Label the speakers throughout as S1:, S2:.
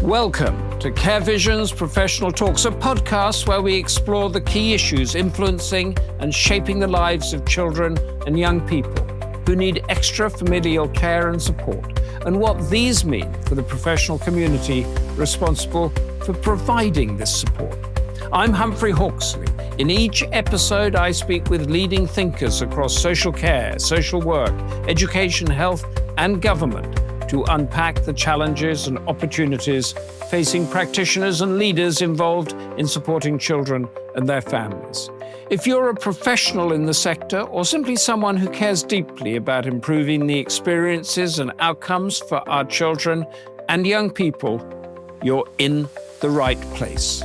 S1: Welcome to Care Vision's Professional Talks, a podcast where we explore the key issues influencing and shaping the lives of children and young people who need extra familial care and support, and what these mean for the professional community responsible for providing this support. I'm Humphrey Hawksley. In each episode, I speak with leading thinkers across social care, social work, education, health, and government to unpack the challenges and opportunities facing practitioners and leaders involved in supporting children and their families. If you're a professional in the sector or simply someone who cares deeply about improving the experiences and outcomes for our children and young people, you're in the right place.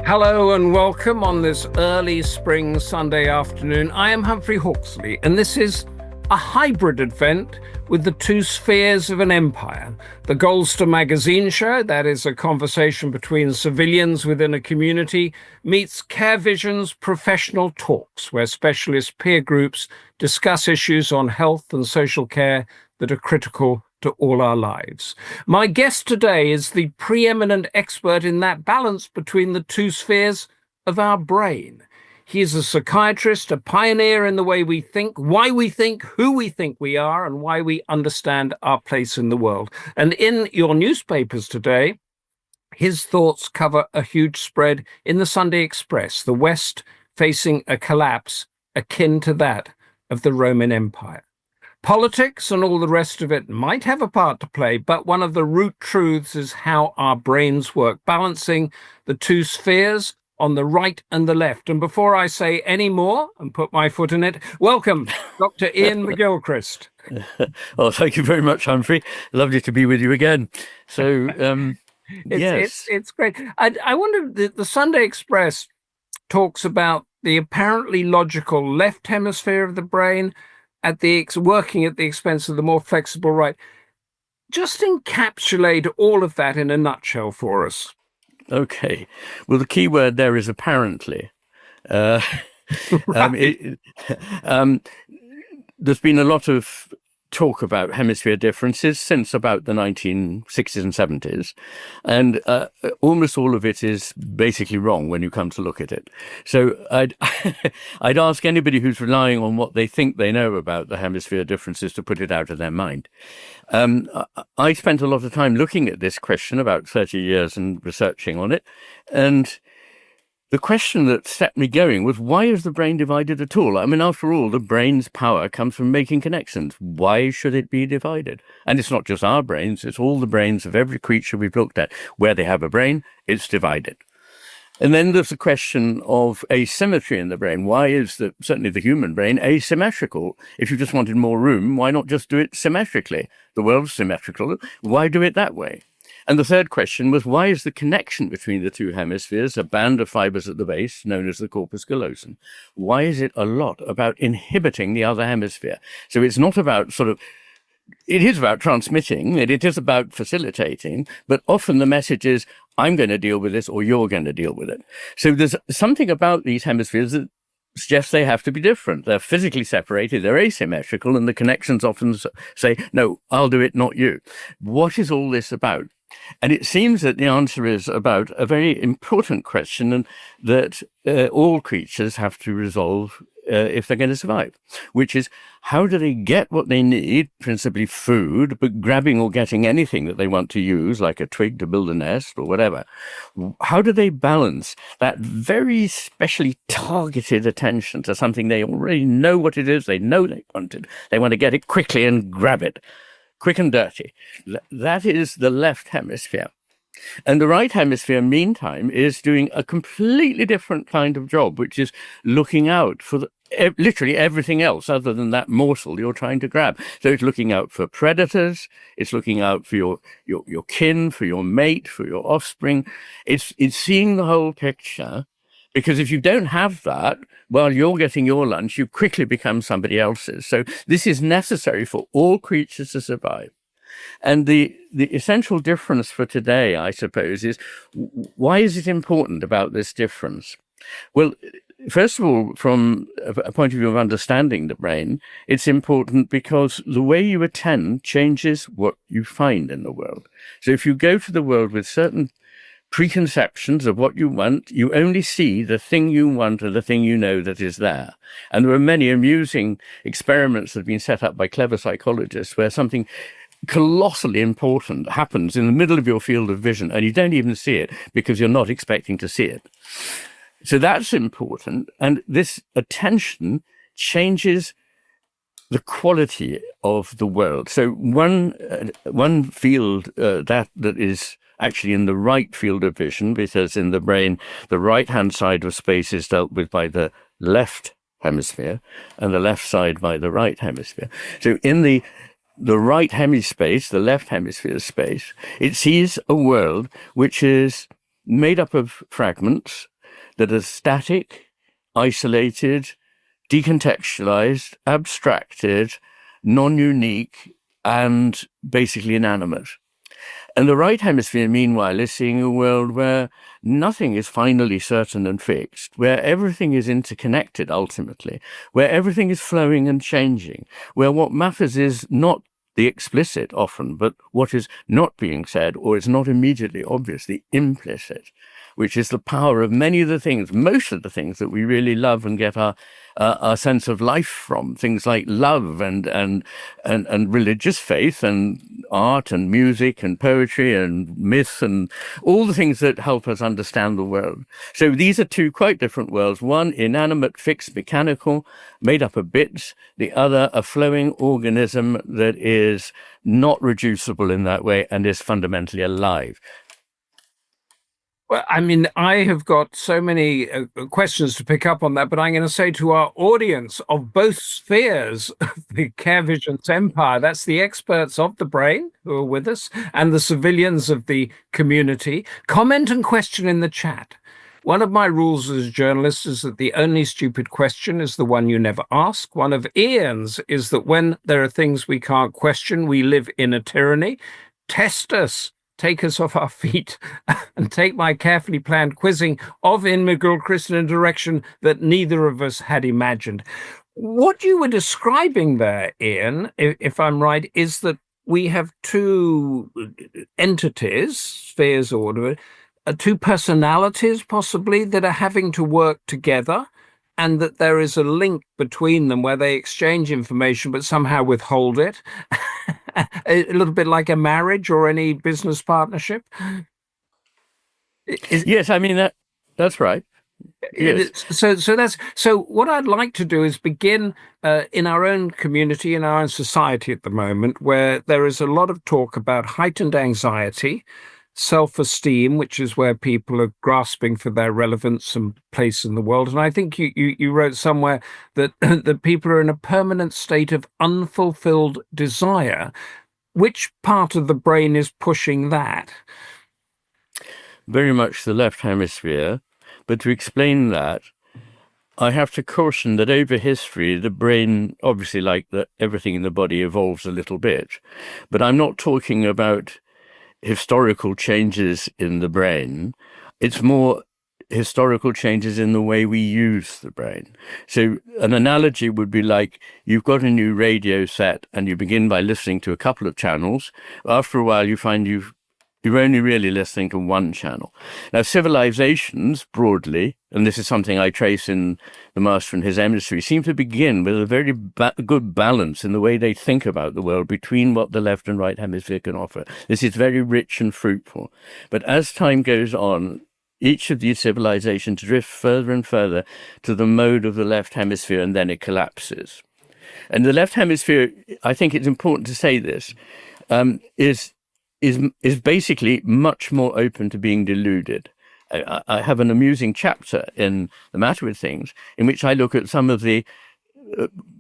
S1: Hello and welcome on this early spring Sunday afternoon. I am Humphrey Hawksley, and this is a hybrid event with the two spheres of an empire. The Goldster magazine show, that is a conversation between civilians within a community, meets Care Vision's Professional Talks, where specialist peer groups discuss issues on health and social care that are critical to all our lives. My guest today is the preeminent expert in that balance between the two spheres of our brain. He is a psychiatrist, a pioneer in the way we think, why we think, who we think we are, and why we understand our place in the world. And in your newspapers today, his thoughts cover a huge spread in the Sunday Express, the West facing a collapse akin to that of the Roman Empire. Politics and all the rest of it might have a part to play, but one of the root truths is how our brains work, balancing the two spheres on the right and the left. And before I say any more and put my foot in it, welcome, Dr. Iain McGilchrist.
S2: Oh, thank you very much, Humphrey. Lovely to be with you again. So, yes.
S1: It's great. I wonder, the Sunday Express talks about the apparently logical left hemisphere of the brain working at the expense of the more flexible right. Just encapsulate all of that in a nutshell for us.
S2: Okay. Well, the key word there is apparently. Right. There's been a lot of talk about hemisphere differences since about the 1960s and 70s. And almost all of it is basically wrong when you come to look at it. So I'd ask anybody who's relying on what they think they know about the hemisphere differences to put it out of their mind. I spent a lot of time looking at this question, about 30 years, and researching on it. And the question that set me going was, why is the brain divided at all? I mean, after all, the brain's power comes from making connections. Why should it be divided? And it's not just our brains, it's all the brains of every creature we've looked at. Where they have a brain, it's divided. And then there's the question of asymmetry in the brain. Why is certainly the human brain asymmetrical? If you just wanted more room, why not just do it symmetrically? The world's symmetrical. Why do it that way? And the third question was, why is the connection between the two hemispheres, a band of fibers at the base, known as the corpus callosum, why is it a lot about inhibiting the other hemisphere? So it's not about it is about transmitting, it is about facilitating, but often the message is, I'm going to deal with this or you're going to deal with it. So there's something about these hemispheres that suggests they have to be different. They're physically separated, they're asymmetrical, and the connections often say, no, I'll do it, not you. What is all this about? And it seems that the answer is about a very important question, and that all creatures have to resolve if they're going to survive, which is, how do they get what they need, principally food, but grabbing or getting anything that they want to use, like a twig to build a nest or whatever? How do they balance that very specially targeted attention to something they already know what it is, they know they want it, they want to get it quickly and grab it, quick and dirty? That is the left hemisphere. And the right hemisphere, meantime, is doing a completely different kind of job, which is looking out for literally everything else other than that morsel you're trying to grab. So it's looking out for predators, it's looking out for your kin, for your mate, for your offspring. It's seeing the whole picture, because if you don't have that, while you're getting your lunch, you quickly become somebody else's. So this is necessary for all creatures to survive. And the essential difference for today, I suppose, is why is it important about this difference? Well, first of all, from a point of view of understanding the brain, it's important because the way you attend changes what you find in the world. So if you go to the world with certain preconceptions of what you want, you only see the thing you want or the thing you know that is there. And there are many amusing experiments that have been set up by clever psychologists where something colossally important happens in the middle of your field of vision and you don't even see it because you're not expecting to see it. So that's important. And this attention changes the quality of the world. So one field that is actually in the right field of vision, because in the brain, the right-hand side of space is dealt with by the left hemisphere and the left side by the right hemisphere. So in the right hemispace, the left hemisphere space, it sees a world which is made up of fragments that are static, isolated, decontextualized, abstracted, non-unique, and basically inanimate. And the right hemisphere, meanwhile, is seeing a world where nothing is finally certain and fixed, where everything is interconnected ultimately, where everything is flowing and changing, where what matters is not the explicit often, but what is not being said or is not immediately obvious, the implicit, which is the power of many of the things, most of the things that we really love and get our sense of life from, things like love and religious faith and art and music and poetry and myth and all the things that help us understand the world. So these are two quite different worlds. One, inanimate, fixed, mechanical, made up of bits. The other, a flowing organism that is not reducible in that way and is fundamentally alive.
S1: Well, I mean, I have got so many questions to pick up on that, but I'm going to say to our audience of both spheres of the Care Visions empire, that's the experts of the brain who are with us and the civilians of the community, comment and question in the chat. One of my rules as a journalist is that the only stupid question is the one you never ask. One of Iain's is that when there are things we can't question, we live in a tyranny. Test us. Take us off our feet and take my carefully planned quizzing of Iain McGilchrist in a direction that neither of us had imagined. What you were describing there, Iain, if I'm right, is that we have two entities, spheres order, two personalities possibly that are having to work together, and that there is a link between them where they exchange information but somehow withhold it. A little bit like a marriage or any business partnership.
S2: Yes, I mean that's right. Yes.
S1: So what I'd like to do is begin in our own community, in our own society at the moment, where there is a lot of talk about heightened anxiety, self-esteem, which is where people are grasping for their relevance and place in the world. And I think you wrote somewhere that that people are in a permanent state of unfulfilled desire. Which part of the brain is pushing that?
S2: Very much the left hemisphere. But to explain that, I have to caution that over history, the brain, obviously like everything in the body, evolves a little bit. But I'm not talking about historical changes in the brain. It's more historical changes in the way we use the brain. So an analogy would be like you've got a new radio set and you begin by listening to a couple of channels. After a while, you find you're only really listening to one channel. Now, civilizations broadly, and this is something I trace in The Master and His Emissary, seem to begin with a very good balance in the way they think about the world between what the left and right hemisphere can offer. This is very rich and fruitful. But as time goes on, each of these civilizations drifts further and further to the mode of the left hemisphere, and then it collapses. And the left hemisphere, I think it's important to say this, is basically much more open to being deluded. I have an amusing chapter in The Matter with Things in which I look at some of the,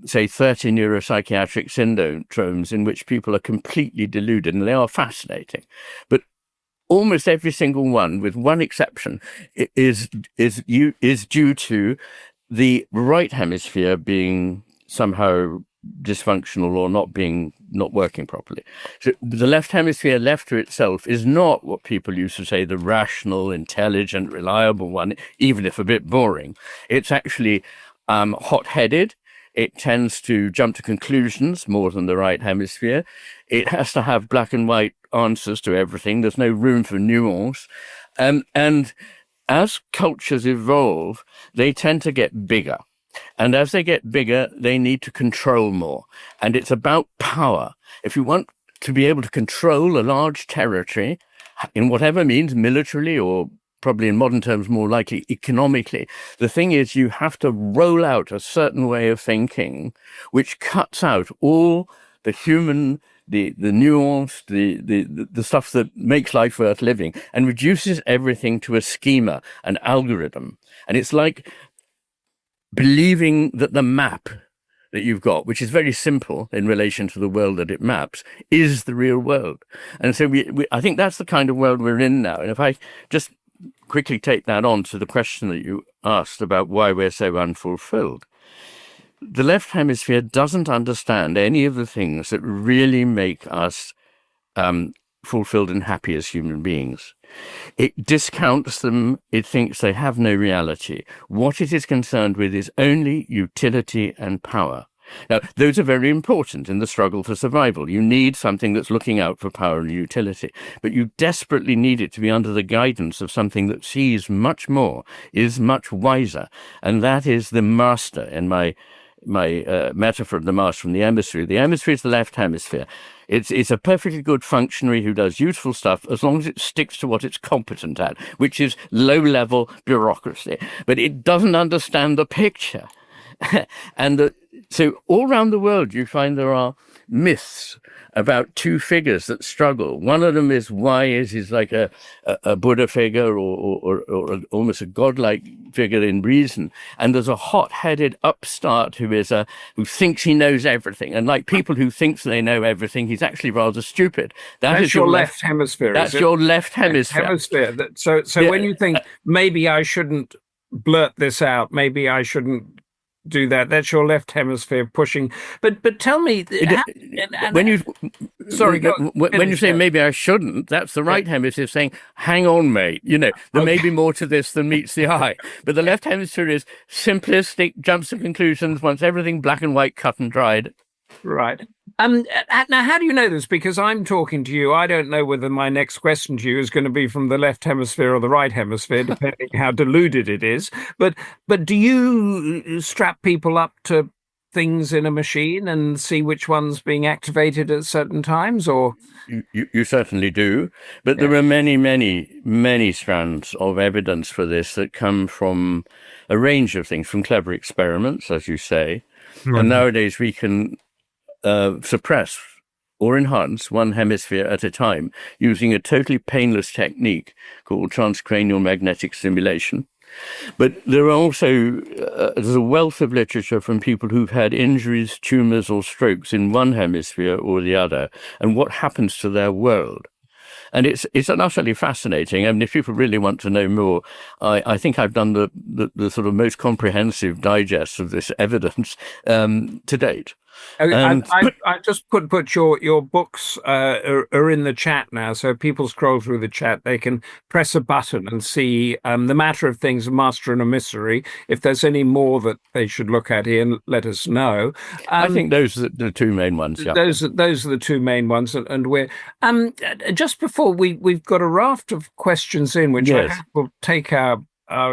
S2: say, 30 neuropsychiatric syndromes in which people are completely deluded, and they are fascinating. But almost every single one, with one exception, is due to the right hemisphere being somehow dysfunctional or not working properly. So the left hemisphere left to itself is not what people used to say, the rational, intelligent, reliable one, even if a bit boring. It's actually hot-headed. It tends to jump to conclusions more than the right hemisphere. It has to have black and white answers to everything. There's no room for nuance. And as cultures evolve, they tend to get bigger. And as they get bigger, they need to control more. And it's about power. If you want to be able to control a large territory, in whatever means, militarily or probably in modern terms more likely economically, the thing is you have to roll out a certain way of thinking which cuts out all the human, the nuance, the stuff that makes life worth living, and reduces everything to a schema, an algorithm. And it's like believing that the map that you've got, which is very simple in relation to the world that it maps, is the real world. And so I think that's the kind of world we're in now. And if I just quickly take that on to the question that you asked about why we're so unfulfilled, the left hemisphere doesn't understand any of the things that really make us fulfilled and happy as human beings. It discounts them. It thinks they have no reality. What it is concerned with is only utility and power. Now, those are very important in the struggle for survival. You need something that's looking out for power and utility, but you desperately need it to be under the guidance of something that sees much more, is much wiser, and that is the master. In my metaphor of the master from the hemisphere is the left hemisphere. It's a perfectly good functionary who does useful stuff as long as it sticks to what it's competent at, which is low-level bureaucracy. But it doesn't understand the picture. So all around the world, you find there are myths about two figures that struggle. One of them is why is like a Buddha figure or almost a godlike figure in reason. And there's a hot-headed upstart who thinks he knows everything. And like people who think they know everything, he's actually rather stupid.
S1: That's your left hemisphere.
S2: That's your left hemisphere.
S1: So yeah. When you think maybe I shouldn't blurt this out, maybe I shouldn't do that, that's your left hemisphere pushing. But tell me, when you say maybe I shouldn't, that's the right hemisphere saying, hang on, mate, there may be more to this than meets the eye. But the left hemisphere is simplistic, jumps to conclusions, wants everything black and white, cut and dried. Right. Now, how do you know this? Because I'm talking to you. I don't know whether my next question to you is going to be from the left hemisphere or the right hemisphere, depending how deluded it is. But do you strap people up to things in a machine and see which one's being activated at certain times? Or
S2: you certainly do. But there are many, many, many strands of evidence for this that come from a range of things, from clever experiments, as you say. Right. And nowadays we can suppress or enhance one hemisphere at a time using a totally painless technique called transcranial magnetic stimulation. But there are also there's a wealth of literature from people who've had injuries, tumors, or strokes in one hemisphere or the other, and what happens to their world. And it's utterly fascinating. I mean, if people really want to know more, I think I've done the sort of most comprehensive digest of this evidence to date.
S1: I just put your books are in the chat now, so if people scroll through the chat, they can press a button and see The Matter of Things, A Master and a Mystery. If there's any more that they should look at here, let us know.
S2: I think those are the two main ones. Yeah.
S1: Those are the two main ones, and we're just before we've got a raft of questions in, which I hope will take our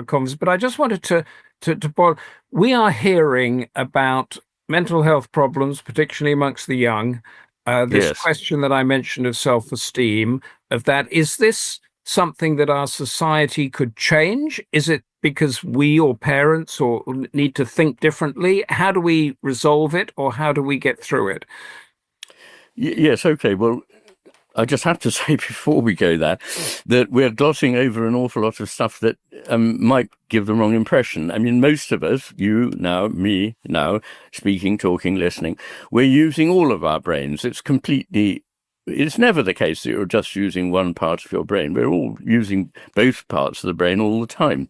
S1: comments. But I just wanted to boil. We are hearing about mental health problems, particularly amongst the young. This question that I mentioned of self-esteem, is this something that our society could change? Is it because we or parents or need to think differently? How do we resolve it, or how do we get through it?
S2: Yes, okay. Well, I just have to say before we go there that we're glossing over an awful lot of stuff that might give the wrong impression. I mean, most of us, you now, me now, speaking, talking, listening, we're using all of our brains. It's completely it's never the case that you're just using one part of your brain. We're all using both parts of the brain all the time.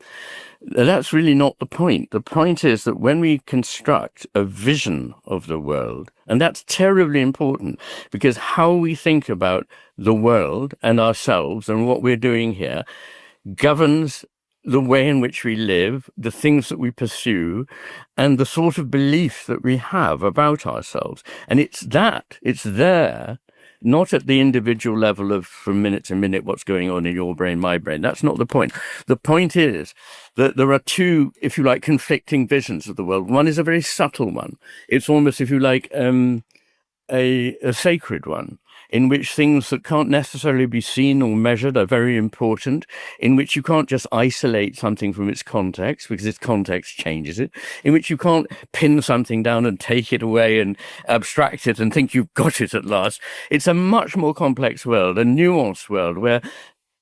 S2: That's really not the point. The point is that when we construct a vision of the world, and that's terribly important, because how we think about the world and ourselves and what we're doing here governs the way in which we live, the things that we pursue, and the sort of belief that we have about ourselves. And it's there, not at the individual level of from minute to minute what's going on in your brain, my brain. That's not the point. The point is that there are two, if you like, conflicting visions of the world. One is a very subtle one. It's almost, if you like, a sacred one, in which things that can't necessarily be seen or measured are very important, in which you can't just isolate something from its context, because its context changes it, in which you can't pin something down and take it away and abstract it and think you've got it at last. It's a much more complex world, a nuanced world, where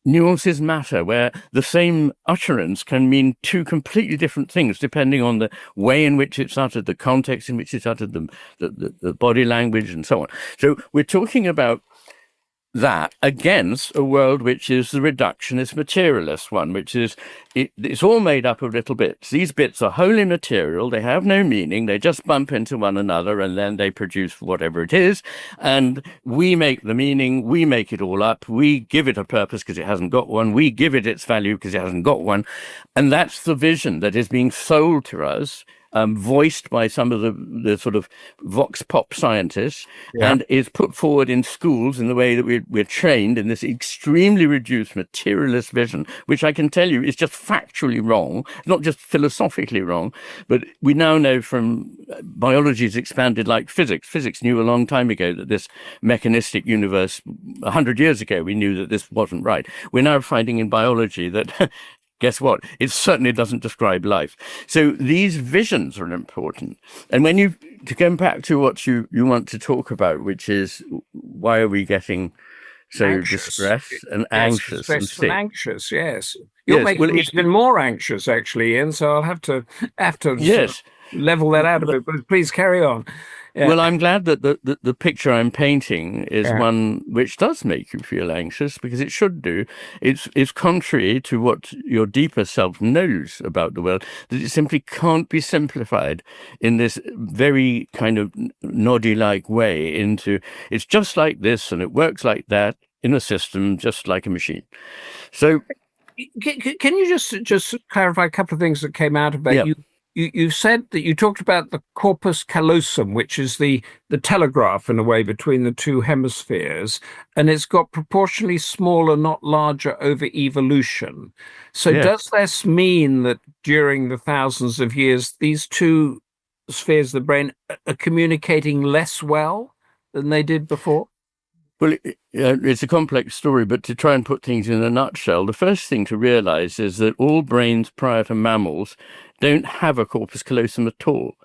S2: nuances matter, where the same utterance can mean two completely different things, depending on the way in which it's uttered, the context in which it's uttered, the body language, and so on. So we're talking about that against a world which is the reductionist materialist one, which is it's all made up of little bits. These bits are wholly material, they have no meaning, they just bump into one another, and then they produce whatever it is, and we make the meaning, we make it all up, we give it a purpose because it hasn't got one, we give it its value because it hasn't got one, and that's the vision that is being sold to us, voiced by some of the sort of vox pop scientists, and is put forward in schools in the way that we're trained in this extremely reduced materialist vision, which I can tell you is just factually wrong, not just philosophically wrong, but we now know from biology is expanded like physics. Physics knew a long time ago that this mechanistic universe, 100 years ago, we knew that this wasn't right. We're now finding in biology that guess what? It certainly doesn't describe life. So these visions are important. And when to come back to what you want to talk about, which is why are we getting so distressed and anxious and sick?
S1: Anxious, yes. You're making me even more anxious, actually, Ian, so I'll have to
S2: yes.
S1: Level that out a bit, but please carry on. Yeah.
S2: Well, I'm glad that the picture I'm painting is one which does make you feel anxious, because it should do. It's contrary to what your deeper self knows about the world, that it simply can't be simplified in this very kind of noddy-like way into it's just like this and it works like that in a system just like a machine. So
S1: can you just clarify a couple of things that came out about you? You said that you talked about the corpus callosum, which is the telegraph in a way between the two hemispheres, and it's got proportionally smaller, not larger, over evolution. So does this mean that during the thousands of years, these two spheres of the brain are communicating less well than they did before?
S2: Well, it's a complex story, but to try and put things in a nutshell, the first thing to realize is that all brains prior to mammals don't have a corpus callosum at all.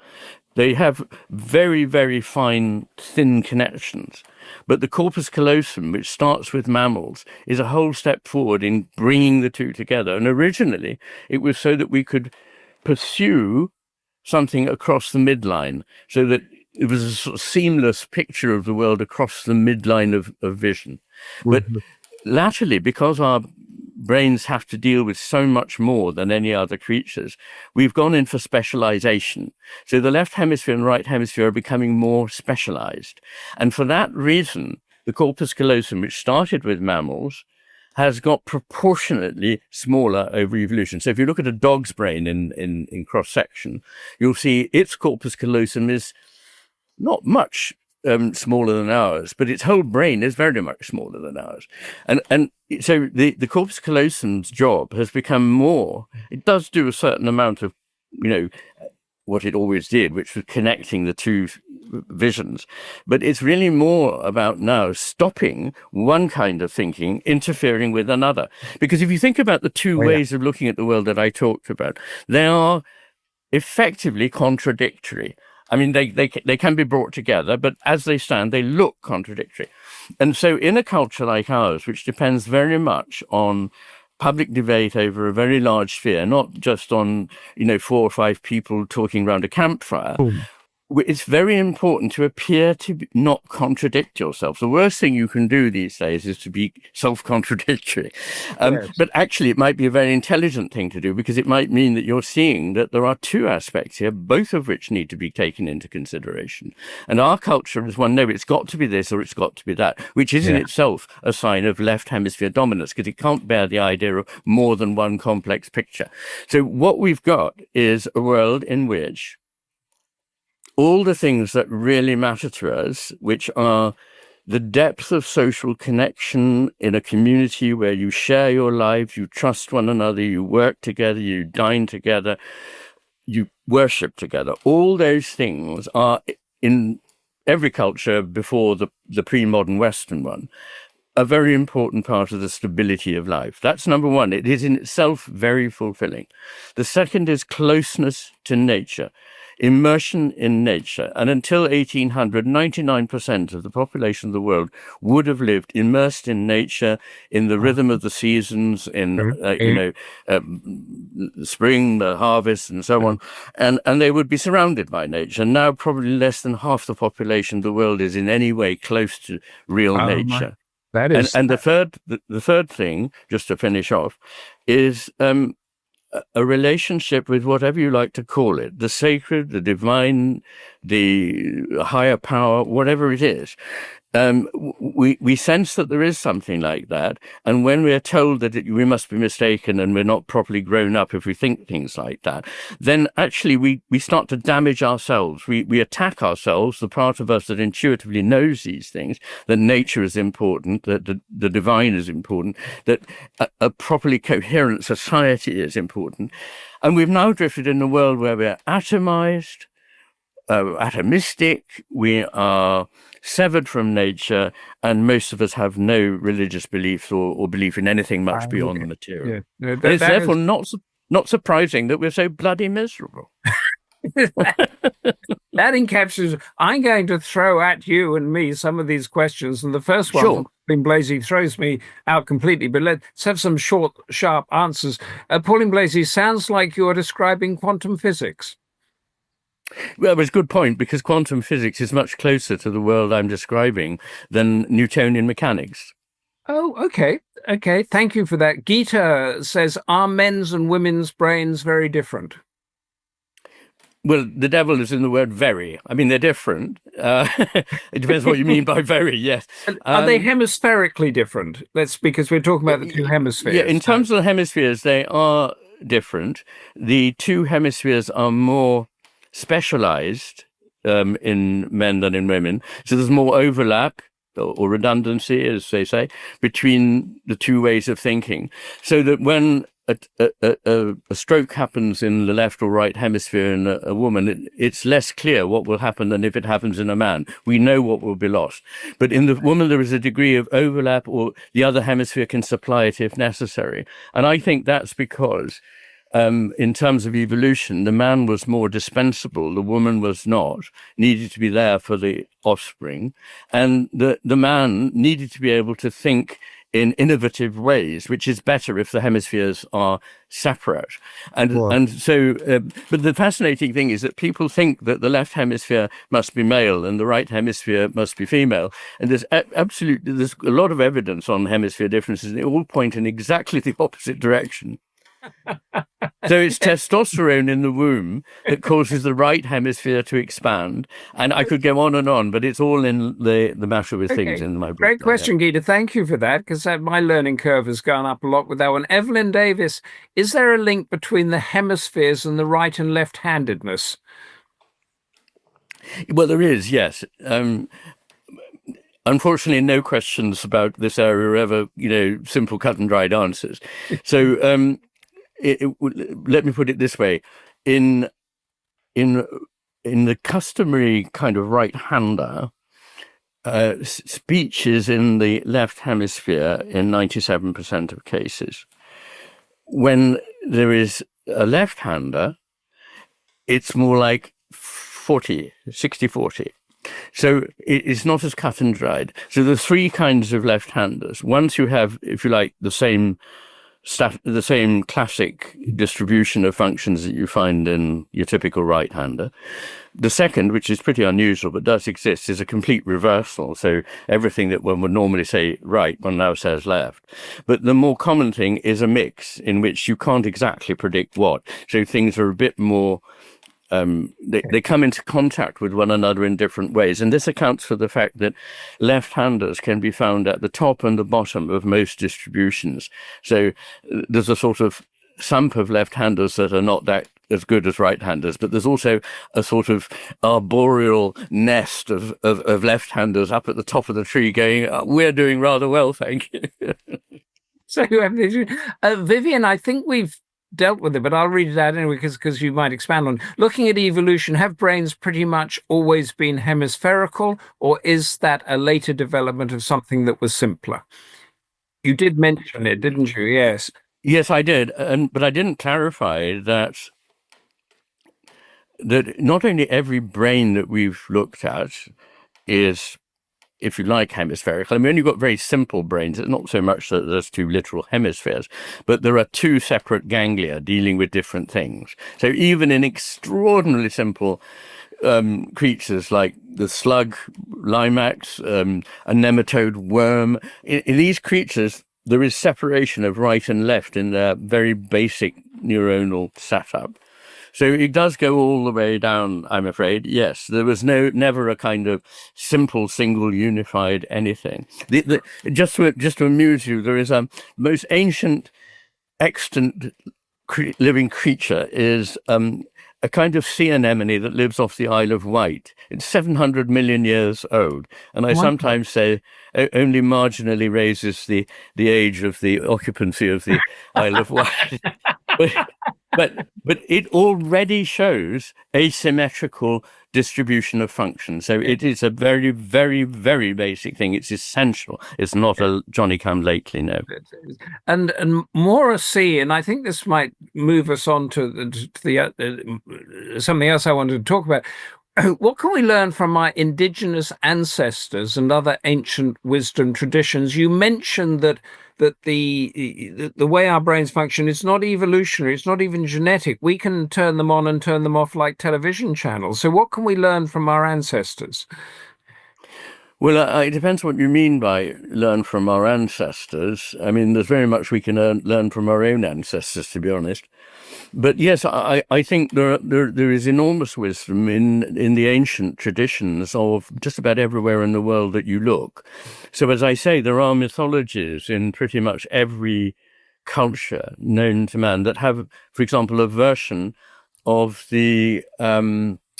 S2: They have very, very fine, thin connections. But the corpus callosum, which starts with mammals, is a whole step forward in bringing the two together. And originally, it was so that we could pursue something across the midline, so that it was a sort of seamless picture of the world across the midline of vision. But latterly, because our brains have to deal with so much more than any other creatures, we've gone in for specialization. So the left hemisphere and right hemisphere are becoming more specialized. And for that reason, the corpus callosum, which started with mammals, has got proportionately smaller over evolution. So if you look at a dog's brain in cross-section, you'll see its corpus callosum is not much smaller than ours, but its whole brain is very much smaller than ours. And so the corpus callosum's job has become more, it does do a certain amount of, what it always did, which was connecting the two visions. But it's really more about now stopping one kind of thinking, interfering with another. Because if you think about the two ways of looking at the world that I talked about, they are effectively contradictory. I mean, they can be brought together, but as they stand, they look contradictory. And so in a culture like ours, which depends very much on public debate over a very large sphere, not just on, 4 or 5 people talking around a campfire, it's very important to appear to not contradict yourself. The worst thing you can do these days is to be self-contradictory.
S1: Yes.
S2: But actually, it might be a very intelligent thing to do, because it might mean that you're seeing that there are two aspects here, both of which need to be taken into consideration. And our culture is one, no, it's got to be this or it's got to be that, which is in itself a sign of left hemisphere dominance, because it can't bear the idea of more than one complex picture. So what we've got is a world in which all the things that really matter to us, which are the depth of social connection in a community where you share your lives, you trust one another, you work together, you dine together, you worship together. All those things are in every culture before the pre-modern Western one, a very important part of the stability of life. That's number one. It is in itself very fulfilling. The second is closeness to nature. Immersion in nature. And until 1800, 99% of the population of the world would have lived immersed in nature, in the rhythm of the seasons, in, the spring, the harvest, and so on. And they would be surrounded by nature. Now, probably less than half the population of the world is in any way close to real nature.
S1: That is...
S2: And the third thing, just to finish off, is a relationship with whatever you like to call it, the sacred, the divine, the higher power, whatever it is. We sense that there is something like that. And when we are told that we must be mistaken and we're not properly grown up if we think things like that, then actually we start to damage ourselves. We attack ourselves, the part of us that intuitively knows these things, that nature is important, that the divine is important, that a properly coherent society is important. And we've now drifted in a world where we're atomized, atomistic, we are severed from nature, and most of us have no religious beliefs or belief in anything much beyond the material.
S1: Yeah. No,
S2: it's therefore not surprising that we're so bloody miserable.
S1: That encapsulates. I'm going to throw at you and me some of these questions, and the first one, Pauline Blasey, throws me out completely. But let's have some short, sharp answers. Pauline Blasey, sounds like you are describing quantum physics.
S2: Well, it's a good point, because quantum physics is much closer to the world I'm describing than Newtonian mechanics.
S1: Oh, okay. Okay, thank you for that. Gita says, are men's and women's brains very different?
S2: Well, the devil is in the word very. I mean, they're different. It depends what you mean by very, yes.
S1: Are they hemispherically different? Because we're talking about the two hemispheres.
S2: Yeah, in terms of the hemispheres, they are different. The two hemispheres are more specialized in men than in women. So there's more overlap or redundancy, as they say, between the two ways of thinking. So that when a stroke happens in the left or right hemisphere in a woman, it's less clear what will happen than if it happens in a man. We know what will be lost. But in the woman, there is a degree of overlap, or the other hemisphere can supply it if necessary. And I think that's because in terms of evolution, the man was more dispensable, the woman was not, needed to be there for the offspring. And the man needed to be able to think in innovative ways, which is better if the hemispheres are separate. And so, but the fascinating thing is that people think that the left hemisphere must be male and the right hemisphere must be female. And there's there's a lot of evidence on hemisphere differences, and they all point in exactly the opposite direction. So it's testosterone in the womb that causes the right hemisphere to expand. And I could go on, but it's all in the matter with things in my book.
S1: Great question, Gita. Thank you for that, because my learning curve has gone up a lot with that one. Evelyn Davis, is there a link between the hemispheres and the right and left-handedness?
S2: Well, there is, yes. Unfortunately, no questions about this area are ever, simple, cut and dried answers. So, let me put it this way: in the customary kind of right-hander, speech is in the left hemisphere in 97% of cases. When there is a left-hander, it's more like 60-40. So it's not as cut and dried. So there are three kinds of left-handers. Once you have, if you like, the same the same classic distribution of functions that you find in your typical right-hander. The second, which is pretty unusual but does exist, is a complete reversal. So everything that one would normally say right, one now says left. But the more common thing is a mix in which you can't exactly predict what. So things are a bit more, they come into contact with one another in different ways. And this accounts for the fact that left-handers can be found at the top and the bottom of most distributions. So there's a sort of sump of left-handers that are not that as good as right-handers, but there's also a sort of arboreal nest of left-handers up at the top of the tree going, we're doing rather well, thank you.
S1: So, Vivian, I think we've dealt with it, but I'll read it out anyway because you might expand on it. Looking at evolution, have brains pretty much always been hemispherical, or is that a later development of something that was simpler? You did mention it, didn't you? Yes.
S2: Yes, I did, but I didn't clarify that not only every brain that we've looked at is, if you like, hemispherical. I mean, you've got very simple brains. It's not so much that there's two literal hemispheres, but there are two separate ganglia dealing with different things. So even in extraordinarily simple creatures like the slug, limax, a nematode worm, in these creatures, there is separation of right and left in their very basic neuronal setup. So it does go all the way down, I'm afraid. Yes, there was never a kind of simple, single, unified anything. Just to amuse you, there is a most ancient, extant living creature is a kind of sea anemone that lives off the Isle of Wight. It's 700 million years old. And I sometimes say only marginally raises the age of the occupancy of the Isle of Wight. But it already shows asymmetrical distribution of functions. So it is a very, very, very basic thing. It's essential. It's not a Johnny-come-lately, no.
S1: And more a sea, and I think this might move us on to something else I wanted to talk about. What can we learn from our indigenous ancestors and other ancient wisdom traditions? You mentioned that the way our brains function is not evolutionary, it's not even genetic. We can turn them on and turn them off like television channels. So what can we learn from our ancestors?
S2: Well, it depends what you mean by learn from our ancestors. I mean, there's very much we can learn from our own ancestors, to be honest. But yes, I think there is enormous wisdom in the ancient traditions of just about everywhere in the world that you look. So as I say, there are mythologies in pretty much every culture known to man that have, for example, a version of the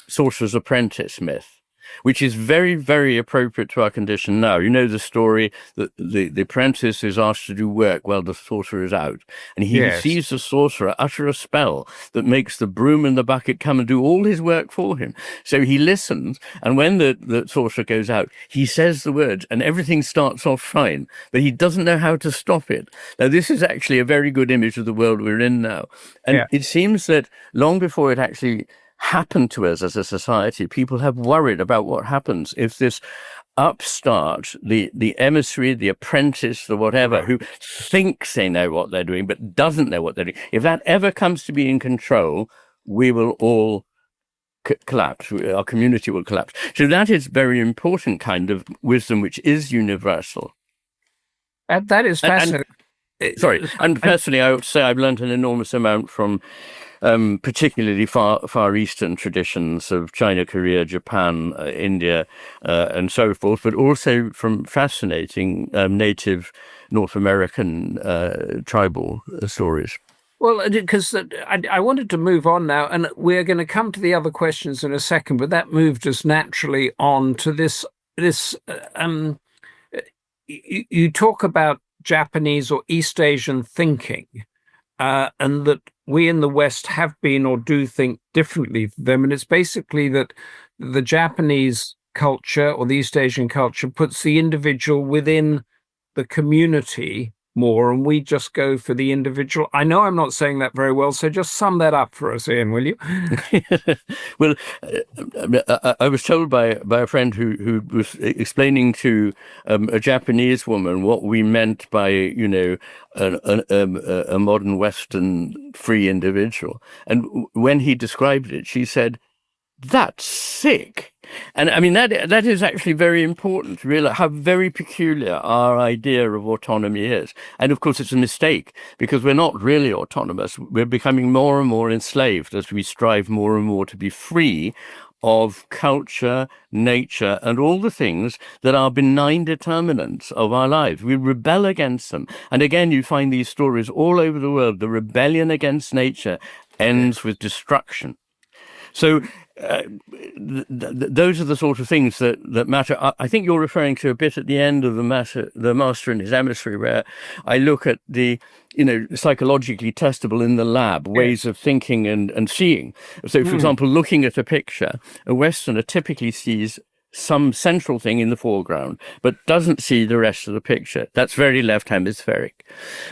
S2: sorcerer's apprentice myth, which is very, very appropriate to our condition now. You know the story that the apprentice is asked to do work while the sorcerer is out. And he sees the sorcerer utter a spell that makes the broom and the bucket come and do all his work for him. So he listens, and when the sorcerer goes out, he says the words, and everything starts off fine, but he doesn't know how to stop it. Now, this is actually a very good image of the world we're in now. And it seems that long before it actually happened to us as a society, people have worried about what happens if this upstart, the emissary, the apprentice, the whatever, who thinks they know what they're doing but doesn't know what they're doing, if that ever comes to be in control, we will all collapse. Our community will collapse. So that is very important kind of wisdom, which is universal.
S1: That is fascinating.
S2: And personally, I would say I've learned an enormous amount from particularly far eastern traditions of China, Korea, Japan, India, and so forth, but also from fascinating native North American tribal stories.
S1: Well, because I wanted to move on now, and we're going to come to the other questions in a second, but that moved us naturally on to this. You talk about Japanese or East Asian thinking, and that we in the West have been or do think differently from them. And it's basically that the Japanese culture or the East Asian culture puts the individual within the community more and we just go for the individual? I know I'm not saying that very well, so just sum that up for us, Ian, will you?
S2: Well, I was told by a friend who was explaining to a Japanese woman what we meant by, a modern Western free individual. And when he described it, she said, "That's sick." And I mean, that is actually very important to realize how very peculiar our idea of autonomy is. And of course, it's a mistake because we're not really autonomous. We're becoming more and more enslaved as we strive more and more to be free of culture, nature, and all the things that are benign determinants of our lives. We rebel against them. And again, you find these stories all over the world. The rebellion against nature ends with destruction. So those are the sort of things that matter. I think you're referring to a bit at the end of the Master and His Hemisphere, where I look at the, psychologically testable in the lab ways of thinking and seeing. So, for example, looking at a picture, a Westerner typically sees some central thing in the foreground, but doesn't see the rest of the picture. That's very left hemispheric.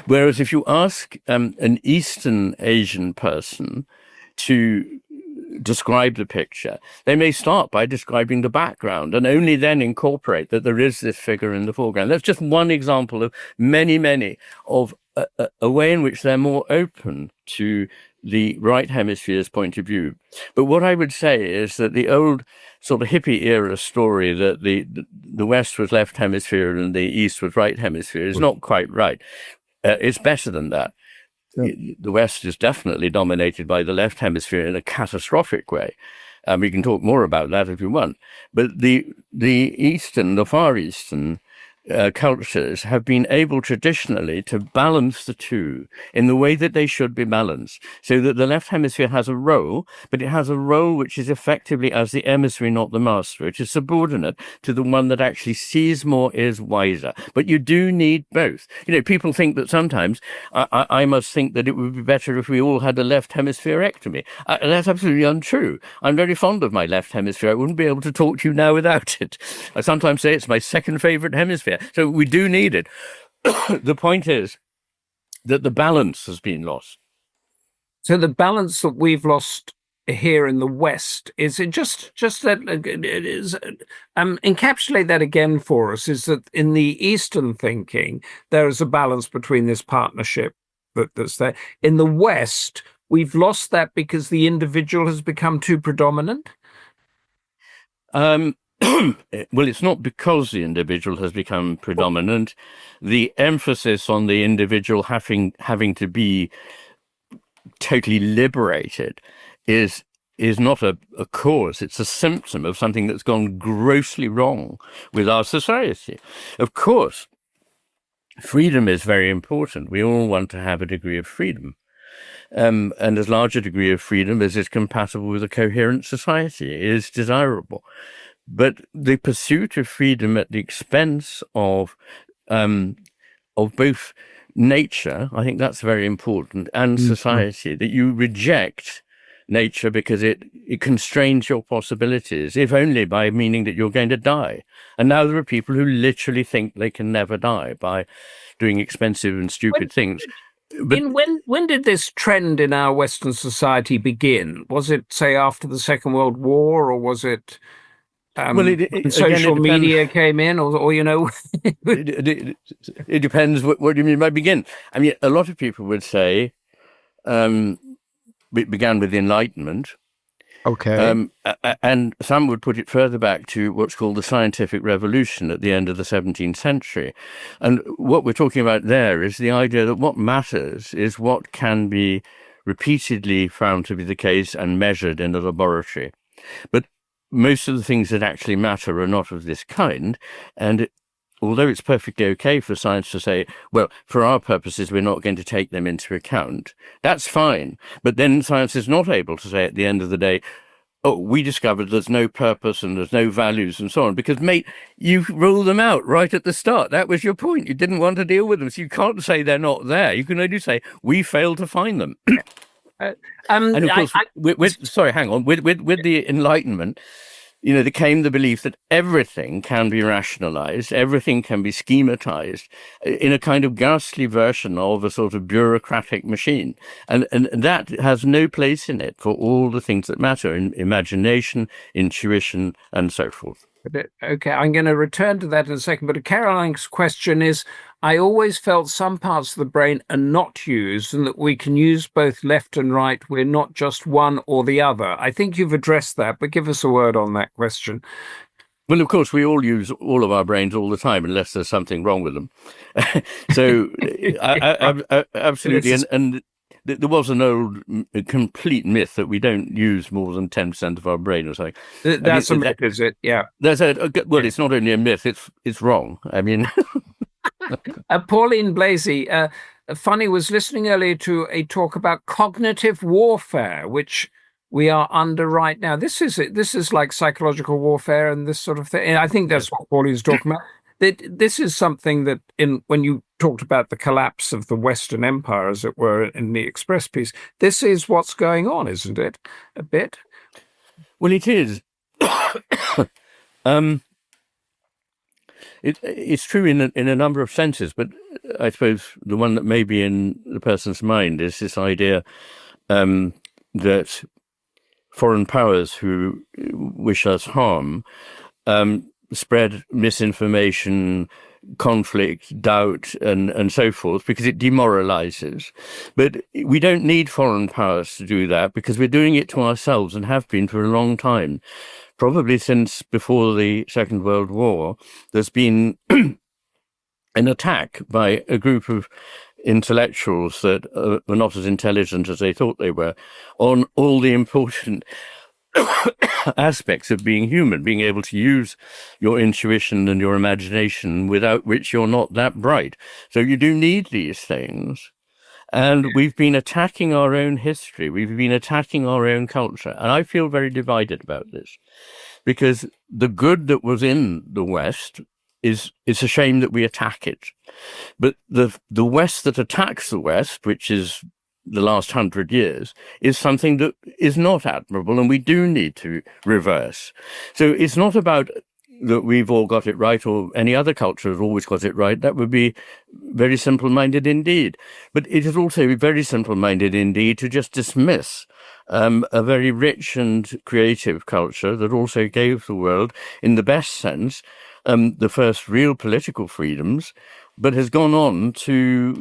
S2: Whereas if you ask an Eastern Asian person to describe the picture, they may start by describing the background and only then incorporate that there is this figure in the foreground. That's just one example of many, many of a way in which they're more open to the right hemisphere's point of view. But what I would say is that the old sort of hippie era story that the West was left hemisphere and the East was right hemisphere is not quite right. It's better than that. The West is definitely dominated by the left hemisphere in a catastrophic way. We can talk more about that if you want. But the Far Eastern cultures have been able traditionally to balance the two in the way that they should be balanced, so that the left hemisphere has a role, but it has a role which is effectively as the emissary, not the master. It is subordinate to the one that actually sees more, is wiser. But you do need both. People think that sometimes I must think that it would be better if we all had a left hemispherectomy. That's absolutely untrue. I'm very fond of my left hemisphere. I wouldn't be able to talk to you now without it. I sometimes say it's my second favorite hemisphere. So we do need it. The point is that the balance has been lost.
S1: So the balance that we've lost here in the West, is it just that it is encapsulate that again for us, is that in the Eastern thinking, there is a balance between this partnership that's there. In the West, we've lost that because the individual has become too predominant?
S2: Well, it's not because the individual has become predominant. The emphasis on the individual having to be totally liberated is not a cause. It's a symptom of something that's gone grossly wrong with our society. Of course, freedom is very important. We all want to have a degree of freedom. And as large a degree of freedom as is compatible with a coherent society is desirable. But the pursuit of freedom at the expense of both nature, I think that's very important, and society, that you reject nature because it constrains your possibilities, if only by meaning that you're going to die. And now there are people who literally think they can never die by doing expensive and stupid things. But
S1: when did this trend in our Western society begin? Was it, say, after the Second World War, or was it... social media came in, or
S2: it depends. What do you mean by begin? I mean, a lot of people would say it began with the Enlightenment.
S1: Okay.
S2: And some would put it further back to what's called the Scientific Revolution at the end of the 17th century. And what we're talking about there is the idea that what matters is what can be repeatedly found to be the case and measured in a laboratory. But most of the things that actually matter are not of this kind. And although it's perfectly okay for science to say, well, for our purposes, we're not going to take them into account, that's fine. But then science is not able to say at the end of the day, oh, we discovered there's no purpose and there's no values and so on. Because, mate, you ruled them out right at the start. That was your point. You didn't want to deal with them. So you can't say they're not there. You can only say, we failed to find them. And of course, sorry, hang on. With the Enlightenment, there came the belief that everything can be rationalized, everything can be schematized in a kind of ghastly version of a sort of bureaucratic machine. And that has no place in it for all the things that matter, in imagination, intuition, and so forth.
S1: Okay, I'm going to return to that in a second. But Caroline's question is, I always felt some parts of the brain are not used and that we can use both left and right. We're not just one or the other. I think you've addressed that, but give us a word on that question.
S2: Well, of course, we all use all of our brains all the time, unless there's something wrong with them. So, absolutely. And there was an old complete myth that we don't use more than 10% of our brain or something.
S1: That's a myth, is it? Yeah.
S2: Well, it's not only a myth, it's wrong. I mean...
S1: Pauline Blasey, funny, was listening earlier to a talk about cognitive warfare, which we are under right now. This is like psychological warfare and this sort of thing. And I think that's what Pauline's talking about. This is something that when you talked about the collapse of the Western Empire, as it were, in the Express piece, this is what's going on, isn't it? A bit.
S2: Well, it is. It's true in a number of senses, but I suppose the one that may be in the person's mind is this idea that foreign powers who wish us harm spread misinformation, conflict, doubt, and so forth, because it demoralizes. But we don't need foreign powers to do that, because we're doing it to ourselves and have been for a long time. Probably since before the Second World War, there's been an attack by a group of intellectuals that were not as intelligent as they thought they were on all the important aspects of being human, being able to use your intuition and your imagination, without which you're not that bright. So you do need these things. And we've been attacking our own history. We've been attacking our own culture. And I feel very divided about this, because the good that was in the West it's a shame that we attack it. But the West that attacks the West, which is the last 100 years, is something that is not admirable, and we do need to reverse. So it's not about that we've all got it right, or any other culture has always got it right. That would be very simple-minded indeed. But it is also very simple-minded indeed to just dismiss a very rich and creative culture that also gave the world, in the best sense, the first real political freedoms, but has gone on to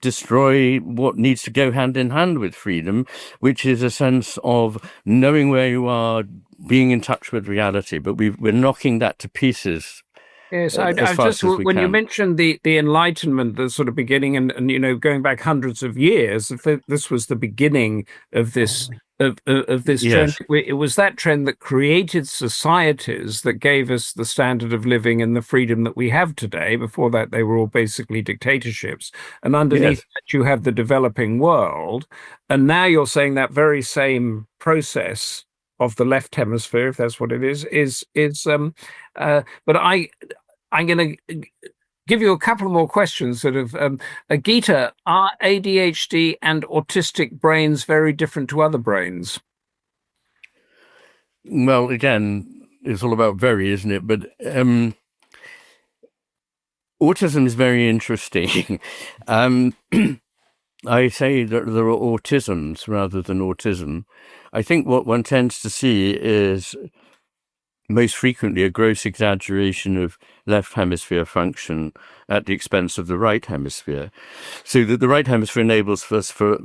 S2: destroy what needs to go hand in hand with freedom, which is a sense of knowing where you are, being in touch with reality. But we're knocking that to pieces.
S1: Yes, I just, when you mentioned the Enlightenment, the sort of beginning, and going back hundreds of years, if this was the beginning of this of this
S2: Yes.
S1: trend, it was that trend that created societies that gave us the standard of living and the freedom that we have today. Before that, they were all basically dictatorships, and underneath
S2: Yes.
S1: that, you have the developing world, and now you're saying that very same process of the left hemisphere, if that's what it is. But I'm going to give you a couple more questions. Sort of, Geeta, are ADHD and autistic brains very different to other brains?
S2: Well, again, it's all about very, isn't it? But autism is very interesting. I say that there are autisms rather than autism. I think what one tends to see is most frequently a gross exaggeration of left hemisphere function at the expense of the right hemisphere. So that the right hemisphere enables us, for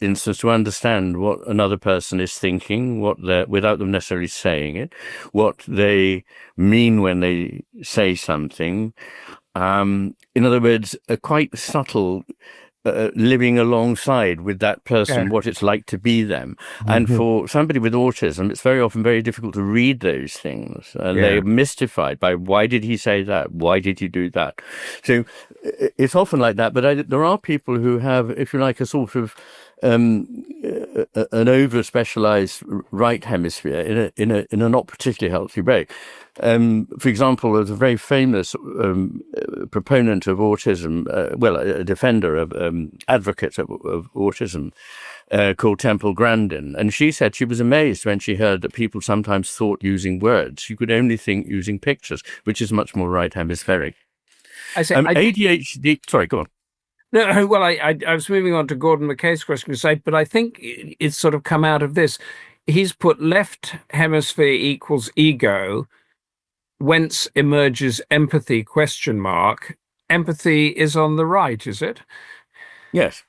S2: instance, to understand what another person is thinking, without them necessarily saying it, what they mean when they say something. In other words, a quite subtle living alongside with that person, what it's like to be them. And for somebody with autism, it's very often very difficult to read those things. And they're mystified by, why did he say that? Why did he do that? So it's often like that. But there are people who have, if you like, a sort of an over-specialized right hemisphere in a not particularly healthy way. For example, there's a very famous proponent of autism, a defender of advocate of autism, called Temple Grandin. And she said she was amazed when she heard that people sometimes thought using words. You could only think using pictures, which is much more right hemispheric.
S1: I say,
S2: ADHD, sorry, go on.
S1: No, well, I was moving on to Gordon McKay's question to say, but I think it's sort of come out of this. He's put left hemisphere equals ego, whence emerges empathy, question mark. Empathy is on the right, is it?
S2: Yes.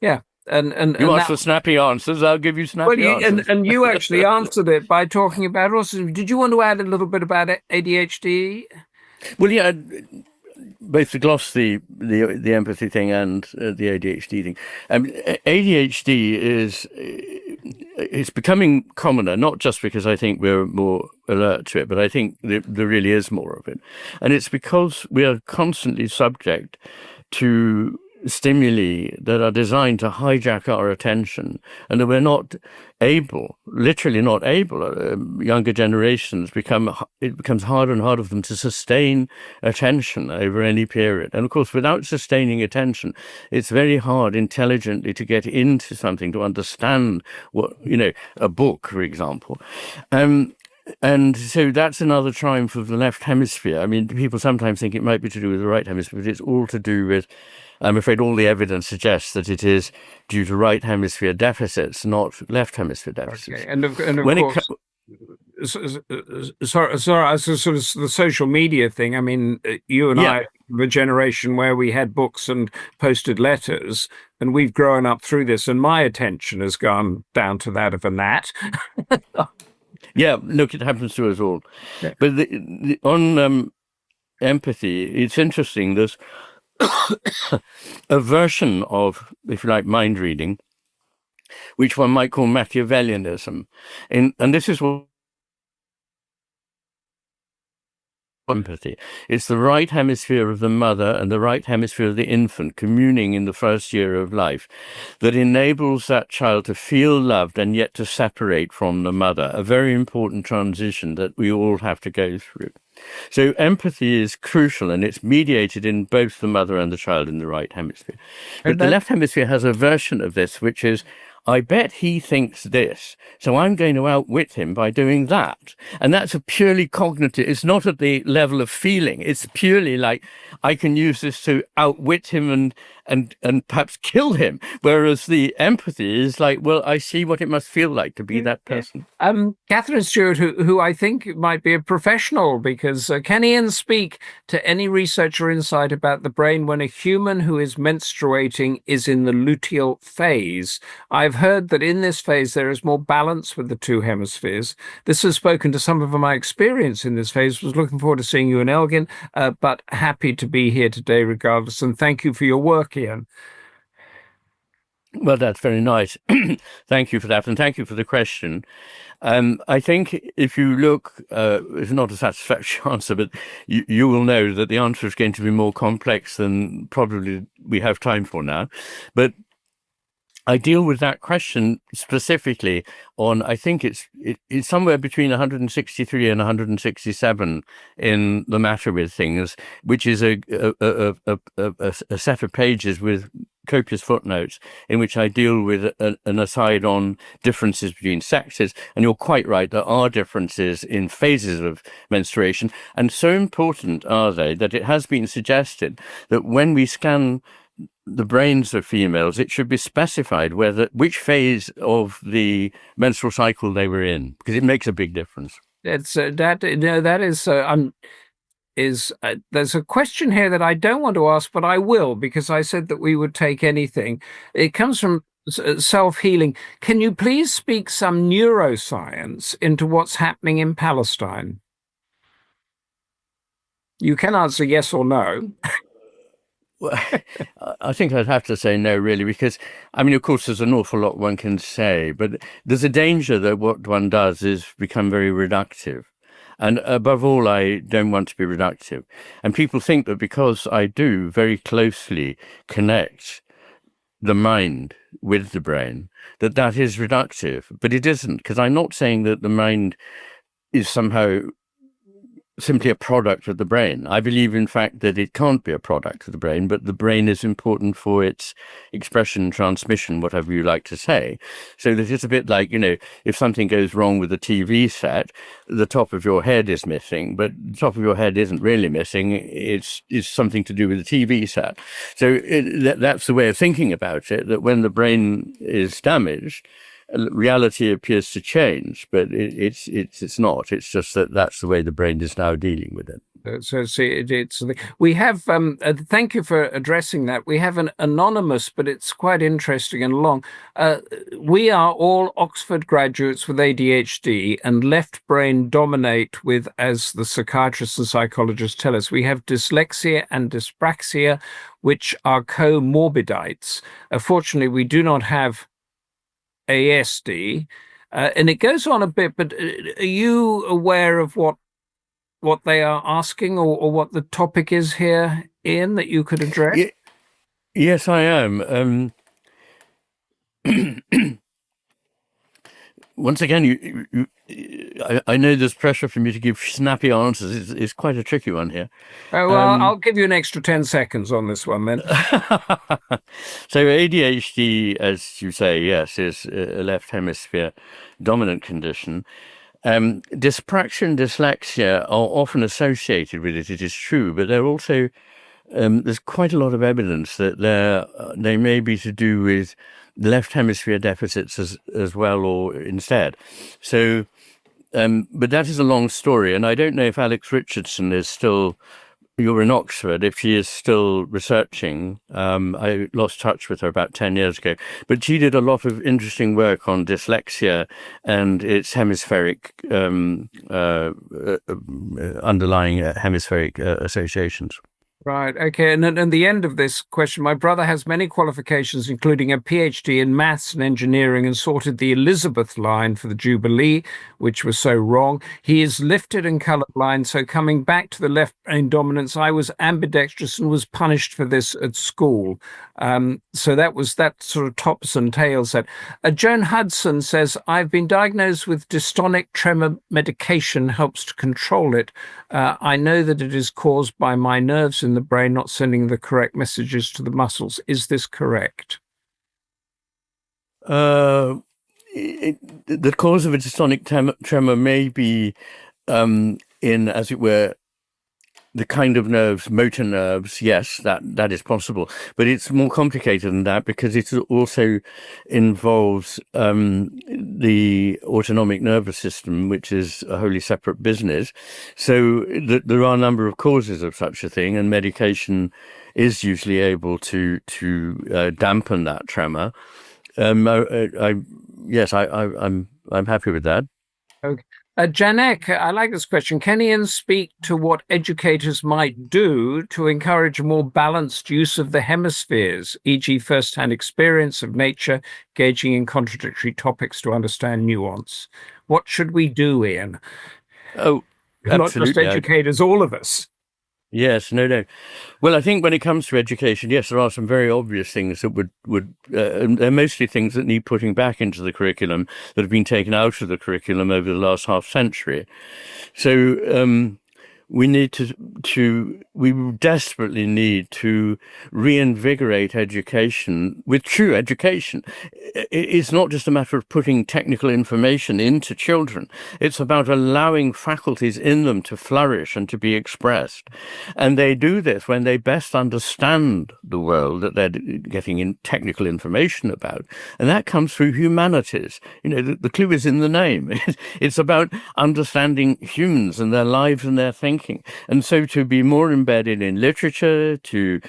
S1: Yeah. And
S2: you ask for snappy answers, I'll give you snappy answers.
S1: And you actually answered it by talking about autism. Did you want to add a little bit about ADHD?
S2: Well, yeah, both to gloss the empathy thing and the ADHD thing. ADHD it's becoming commoner, not just because I think we're more alert to it, but I think there really is more of it. And it's because we are constantly subject to stimuli that are designed to hijack our attention, and that we're not able, literally not able. Younger generations it becomes harder and harder for them to sustain attention over any period. And of course, without sustaining attention, it's very hard intelligently to get into something, to understand what, a book, for example. And so that's another triumph of the left hemisphere. I mean, people sometimes think it might be to do with the right hemisphere, but it's all to do with, I'm afraid all the evidence suggests that it is due to right hemisphere deficits, not left hemisphere deficits.
S1: Okay. And of course, sorry, sort of the social media thing. I mean, you and I, the generation where we had books and posted letters, and we've grown up through this, and my attention has gone down to that of a gnat.
S2: Yeah, look, it happens to us all. Yeah. But on empathy, it's interesting. There's a version of, if you like, mind reading, which one might call Machiavellianism. And this is what empathy. It's the right hemisphere of the mother and the right hemisphere of the infant communing in the first year of life that enables that child to feel loved and yet to separate from the mother, a very important transition that we all have to go through. So empathy is crucial, and it's mediated in both the mother and the child in the right hemisphere. But the left hemisphere has a version of this, which is, I bet he thinks this, so I'm going to outwit him by doing that. And that's a purely cognitive, it's not at the level of feeling. It's purely like, I can use this to outwit him and perhaps kill him. Whereas the empathy is like, well, I see what it must feel like to be that person.
S1: Catherine Stewart, who I think might be a professional, because can Iain speak to any research or insight about the brain when a human who is menstruating is in the luteal phase? I've heard that in this phase there is more balance with the two hemispheres. This has spoken to some of my experience in this phase. Was looking forward to seeing you in Elgin, but happy to be here today regardless. And thank you for your work, Iain.
S2: Well, that's very nice. Thank you for that. And thank you for the question. I think if you look, it's not a satisfactory answer, but you will know that the answer is going to be more complex than probably we have time for now. But I deal with that question specifically on, I think it's somewhere between 163 and 167 in The Matter with Things, which is a set of pages with copious footnotes in which I deal with an aside on differences between sexes. And you're quite right, there are differences in phases of menstruation. And so important are they that it has been suggested that when we scan the brains of females, it should be specified which phase of the menstrual cycle they were in, because it makes a big difference.
S1: There's a question here that I don't want to ask, but I will, because I said that we would take anything. It comes from self-healing. Can you please speak some neuroscience into what's happening in Palestine? You can answer yes or no.
S2: Well, I think I'd have to say no, really, because, I mean, of course, there's an awful lot one can say, but there's a danger that what one does is become very reductive. And above all, I don't want to be reductive. And people think that because I do very closely connect the mind with the brain, that is reductive. But it isn't, because I'm not saying that the mind is somehow simply a product of the brain. I believe, in fact, that it can't be a product of the brain, but the brain is important for its expression, transmission, whatever you like to say. So that it's a bit like, if something goes wrong with a TV set, the top of your head is missing, but the top of your head isn't really missing. It's something to do with the TV set. So that's the way of thinking about it, that when the brain is damaged, reality appears to change, but it's not. It's just that that's the way the brain is now dealing with it.
S1: So see, we have. Thank you for addressing that. We have an anonymous, but it's quite interesting and long. We are all Oxford graduates with ADHD, and left brain dominate with, as the psychiatrists and psychologists tell us, we have dyslexia and dyspraxia, which are comorbidites. Fortunately, we do not have ASD, and it goes on a bit. But are you aware of what they are asking, or what the topic is here, Iain, that you could address?
S2: Yes, I am. Once again, I know there's pressure for me to give snappy answers. It's quite a tricky one here.
S1: Oh, well, I'll give you an extra 10 seconds on this one then.
S2: So ADHD, as you say, yes, is a left hemisphere dominant condition. Dyspraxia and dyslexia are often associated with it is true, but they're also, there's quite a lot of evidence that they may be to do with left hemisphere deficits as well, or instead. So, but that is a long story, and I don't know if Alex Richardson is still, you're in Oxford, if she is still researching. I lost touch with her about 10 years ago, but she did a lot of interesting work on dyslexia and its hemispheric, underlying hemispheric associations.
S1: Right. Okay. And at the end of this question, my brother has many qualifications, including a PhD in maths and engineering, and sorted the Elizabeth line for the Jubilee, which was so wrong. He is lifted and colourblind. So coming back to the left brain dominance, I was ambidextrous and was punished for this at school. So that sort of tops and tails that. Joan Hudson says, I've been diagnosed with dystonic tremor. Medication helps to control it. I know that it is caused by my nerves in the brain not sending the correct messages to the muscles. Is this correct?
S2: The cause of a dystonic tremor may be in, as it were, the kind of nerves, motor nerves. Yes, that is possible, but it's more complicated than that, because it also involves the autonomic nervous system, which is a wholly separate business. So there are a number of causes of such a thing, and medication is usually able to dampen that tremor. I'm happy with that.
S1: Okay. Janek, I like this question. Can Iain speak to what educators might do to encourage a more balanced use of the hemispheres, e.g. first-hand experience of nature, gauging in contradictory topics to understand nuance? What should we do, Iain?
S2: Oh, absolutely.
S1: Not just educators, all of us.
S2: Yes, no. Well, I think when it comes to education, yes, there are some very obvious things that they're mostly things that need putting back into the curriculum, that have been taken out of the curriculum over the last half century. So we desperately need to reinvigorate education with true education. It's not just a matter of putting technical information into children. It's about allowing faculties in them to flourish and to be expressed. And they do this when they best understand the world that they're getting in technical information about. And that comes through humanities. The clue is in the name. It's about understanding humans and their lives and their thinking. And so to be more embedded in literature, to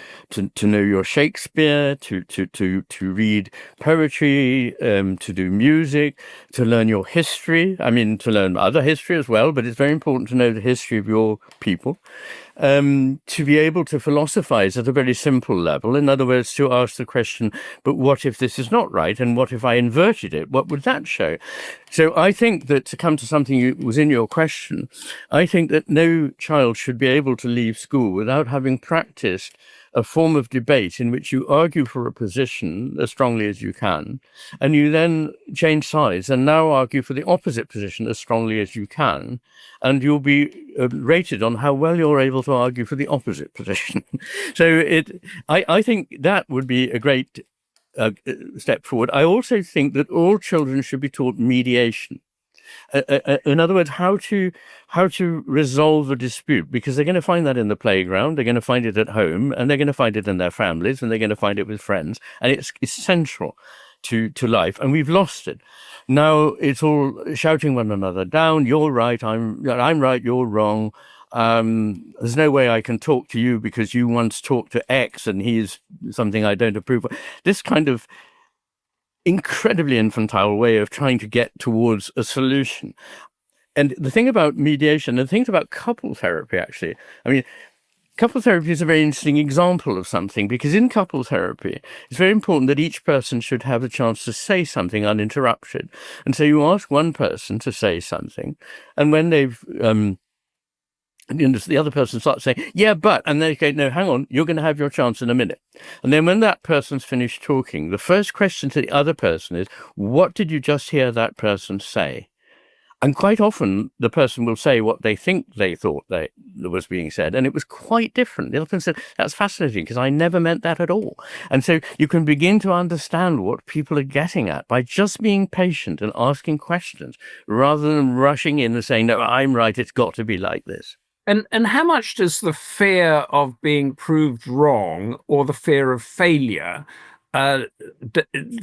S2: know your Shakespeare, to read poetry, to do music, to learn your history. I mean, to learn other history as well, but it's very important to know the history of your people. To be able to philosophize at a very simple level. In other words, to ask the question, but what if this is not right? And what if I inverted it? What would that show? So I think that, to come to something that was in your question, I think that no child should be able to leave school without having practiced a form of debate in which you argue for a position as strongly as you can, and you then change sides and now argue for the opposite position as strongly as you can, and you'll be rated on how well you're able to argue for the opposite position. So I think that would be a great step forward. I also think that all children should be taught mediation. In other words, how to resolve a dispute, because they're going to find that in the playground, they're going to find it at home, and they're going to find it in their families, and they're going to find it with friends, and it's essential to life, and we've lost it. Now it's all shouting one another down. You're right. I'm right. You're wrong. There's no way I can talk to you because you once talked to X, and he's something I don't approve of. This kind of incredibly infantile way of trying to get towards a solution. And the thing about mediation, and the things about couple therapy, actually, I mean, couple therapy is a very interesting example of something, because in couple therapy, it's very important that each person should have a chance to say something uninterrupted. And so you ask one person to say something, and when they've the other person starts saying, yeah, but, and they go, no, hang on, you're going to have your chance in a minute. And then when that person's finished talking, the first question to the other person is, what did you just hear that person say? And quite often the person will say what they think they thought that was being said, and it was quite different. The other person said, that's fascinating, because I never meant that at all. And so you can begin to understand what people are getting at by just being patient and asking questions, rather than rushing in and saying, no, I'm right, it's got to be like this.
S1: And how much does the fear of being proved wrong or the fear of failure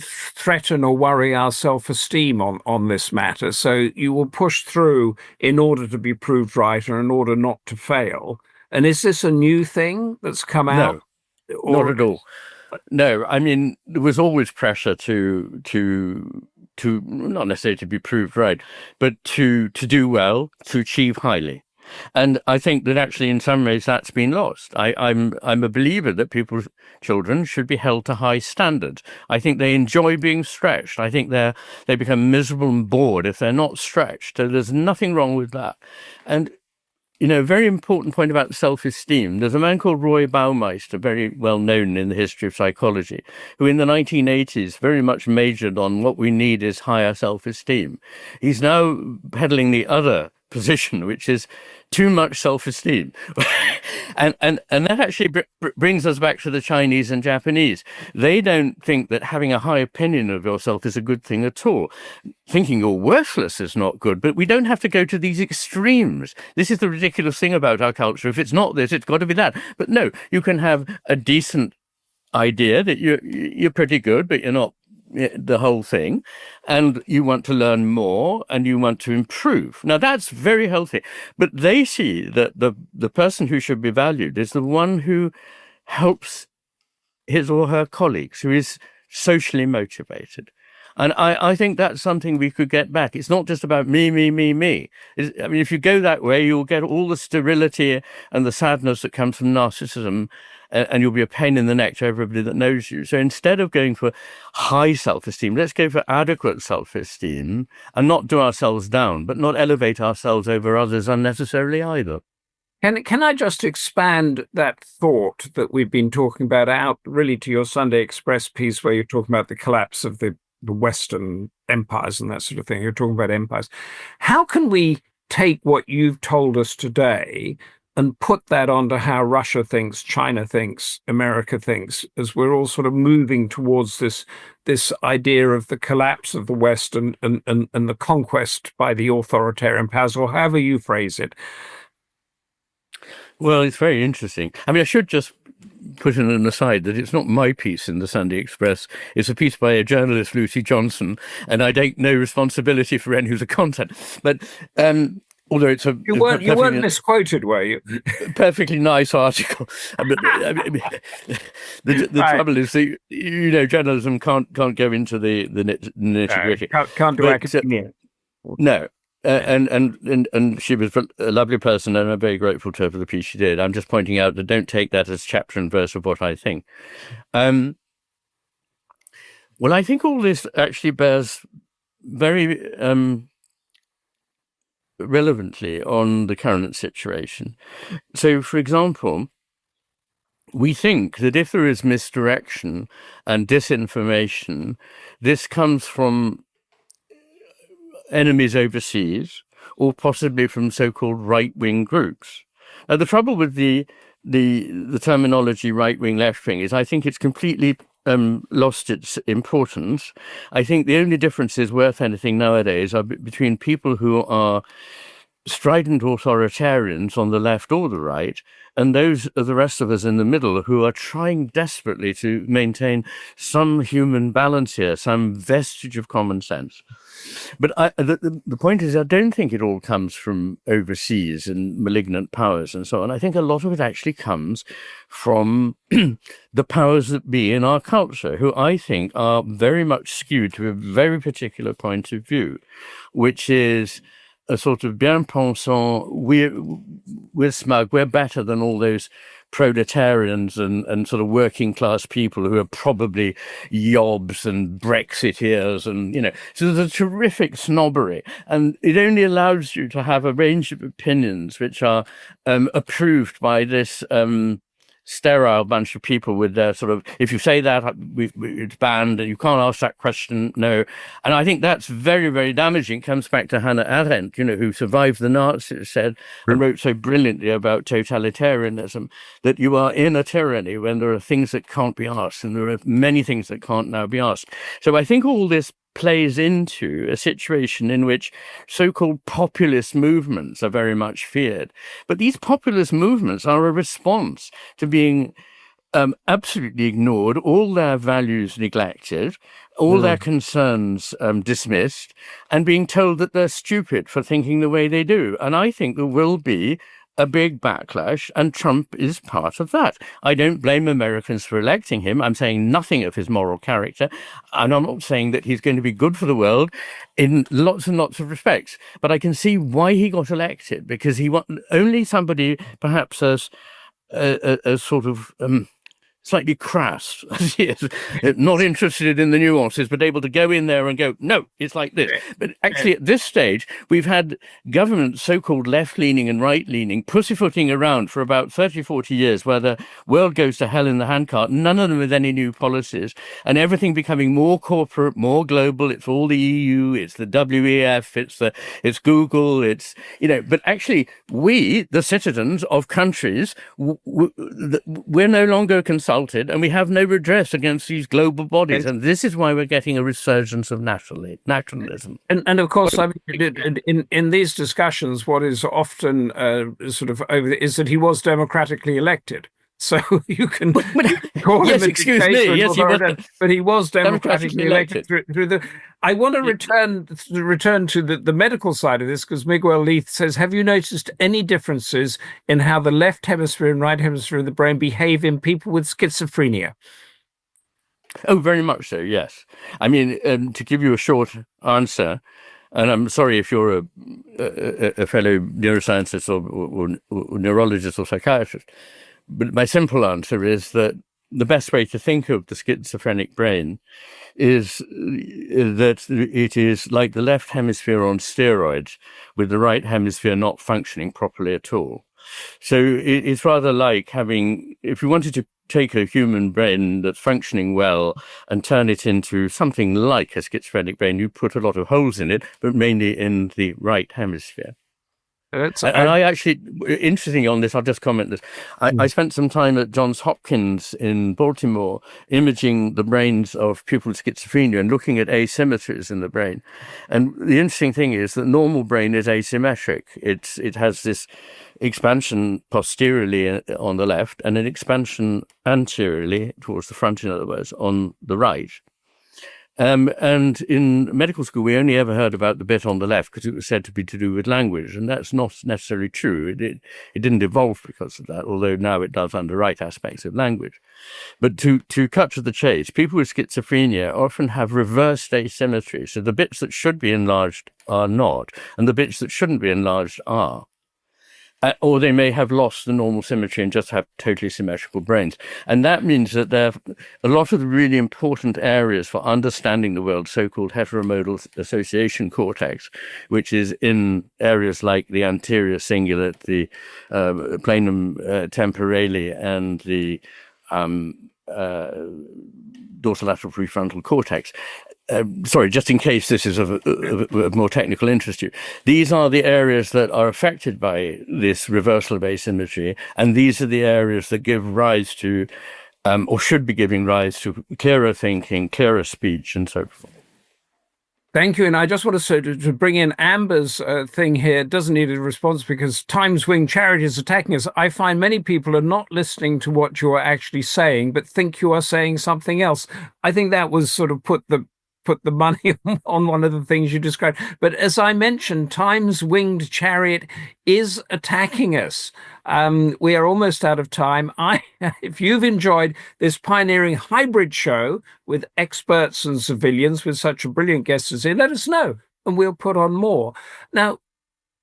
S1: threaten or worry our self-esteem on this matter? So you will push through in order to be proved right or in order not to fail. And is this a new thing that's come out?
S2: No, not at all. No, I mean, there was always pressure to not necessarily to be proved right, but to do well, to achieve highly. And I think that actually, in some ways, that's been lost. I'm a believer that children should be held to high standards. I think they enjoy being stretched. I think they become miserable and bored if they're not stretched. So there's nothing wrong with that. And a very important point about self-esteem. There's a man called Roy Baumeister, very well known in the history of psychology, who in the 1980s very much majored on what we need is higher self-esteem. He's now peddling the other position, which is too much self-esteem. and that actually brings us back to the Chinese and Japanese. They don't think that having a high opinion of yourself is a good thing at all. Thinking you're worthless is not good, but we don't have to go to these extremes. This is the ridiculous thing about our culture. If it's not this, it's got to be that. But no, you can have a decent idea that you're pretty good, but you're not the whole thing, and you want to learn more and you want to improve. Now that's very healthy, but they see that the person who should be valued is the one who helps his or her colleagues, who is socially motivated. And I think that's something we could get back. It's not just about me. I mean, if you go that way, you'll get all the sterility and the sadness that comes from narcissism, and you'll be a pain in the neck to everybody that knows you. So instead of going for high self-esteem, let's go for adequate self-esteem and not do ourselves down, but not elevate ourselves over others unnecessarily either.
S1: Can I just expand that thought that we've been talking about out really to your Sunday Express piece, where you're talking about the collapse of the Western empires and that sort of thing? You're talking about empires. How can we take what you've told us today and put that onto how Russia thinks, China thinks, America thinks, as we're all sort of moving towards this idea of the collapse of the West and the conquest by the authoritarian powers, or however you phrase it?
S2: Well, it's very interesting. I mean, I should just put in an aside that it's not my piece in the Sunday Express. It's a piece by a journalist, Lucy Johnson, and I take no responsibility for any of the content. But although it's a
S1: you weren't misquoted, were you?
S2: Perfectly nice article. But the trouble is that journalism can't go into the nitty-gritty.
S1: Can't do academia.
S2: No. And she was a lovely person, and I'm very grateful to her for the piece she did. I'm just pointing out that don't take that as chapter and verse of what I think. Well, I think all this actually bears very relevantly on the current situation. So, for example, we think that if there is misdirection and disinformation, this comes from enemies overseas or possibly from so-called right-wing groups. The trouble with the terminology right-wing, left-wing is I think it's completely lost its importance. I think the only differences worth anything nowadays are between people who are strident authoritarians on the left or the right, and those are the rest of us in the middle who are trying desperately to maintain some human balance here, some vestige of common sense. But the point is, I don't think it all comes from overseas and malignant powers and so on. I think a lot of it actually comes from the powers that be in our culture, who I think are very much skewed to a very particular point of view, which is a sort of bien pensant, we're smug, we're better than all those proletarians and sort of working class people who are probably yobs and Brexiteers and, so there's a terrific snobbery, and it only allows you to have a range of opinions which are approved by this sterile bunch of people with their sort of, if you say that, it's banned, and you can't ask that question, no. And I think that's very, very damaging. It comes back to Hannah Arendt, who survived the Nazis, said, and wrote so brilliantly about totalitarianism, that you are in a tyranny when there are things that can't be asked, and there are many things that can't now be asked. So I think all this plays into a situation in which so-called populist movements are very much feared. But these populist movements are a response to being absolutely ignored, all their values neglected, all their concerns dismissed, and being told that they're stupid for thinking the way they do. And I think there will be a big backlash, and Trump is part of that. I don't blame Americans for electing him. I'm saying nothing of his moral character, and I'm not saying that he's going to be good for the world in lots and lots of respects. But I can see why he got elected, because he only somebody perhaps as sort of slightly crass, as he is, not interested in the nuances, but able to go in there and go, no, it's like this. But actually, at this stage, we've had governments, so-called left-leaning and right-leaning, pussyfooting around for about 30, 40 years, where the world goes to hell in the handcart, none of them with any new policies, and everything becoming more corporate, more global. It's all the EU, it's the WEF, it's Google, but actually, we, the citizens of countries, we're no longer consulted, and we have no redress against these global bodies, and this is why we're getting a resurgence of nationalism.
S1: And of course, I mean, in these discussions, what is often sort of over is that he was democratically elected. So you can call him a dictator,
S2: yes,
S1: but he was democratically elected through the. I want to return to the medical side of this, because Miguel Leith says, have you noticed any differences in how the left hemisphere and right hemisphere of the brain behave in people with schizophrenia?
S2: Oh, very much so, yes. I mean, to give you a short answer, and I'm sorry if you're a fellow neuroscientist or neurologist or psychiatrist, but my simple answer is that the best way to think of the schizophrenic brain is that it is like the left hemisphere on steroids, with the right hemisphere not functioning properly at all. So it's rather like having, if you wanted to take a human brain that's functioning well and turn it into something like a schizophrenic brain, you put a lot of holes in it, but mainly in the right hemisphere. And I actually, interestingly on this, I'll just comment this. I spent some time at Johns Hopkins in Baltimore imaging the brains of people with schizophrenia and looking at asymmetries in the brain. And the interesting thing is that normal brain is asymmetric. It has this expansion posteriorly on the left and an expansion anteriorly, towards the front, in other words, on the right. And in medical school, we only ever heard about the bit on the left because it was said to be to do with language, and that's not necessarily true. It didn't evolve because of that, although now it does underwrite aspects of language. But to cut to the chase, people with schizophrenia often have reversed asymmetry, so the bits that should be enlarged are not, and the bits that shouldn't be enlarged are. or they may have lost the normal symmetry and just have totally symmetrical brains. And that means that there are a lot of the really important areas for understanding the world, so-called heteromodal association cortex, which is in areas like the anterior cingulate, the planum temporale, and the dorsolateral prefrontal cortex. Sorry, just in case this is of more technical interest to you, these are the areas that are affected by this reversal of asymmetry, and these are the areas that give rise to, or should be giving rise to, clearer thinking, clearer speech, and so forth.
S1: Thank you. And I just want to bring in Amber's thing here. It doesn't need a response because Time's Winged Chariot is attacking us. I find many people are not listening to what you are actually saying, but think you are saying something else. I think that was sort of put the money on one of the things you described. But as I mentioned, Time's Winged Chariot is attacking us. We are almost out of time. If you've enjoyed this pioneering hybrid show with experts and civilians with such a brilliant guest as Ian, let us know and we'll put on more. Now,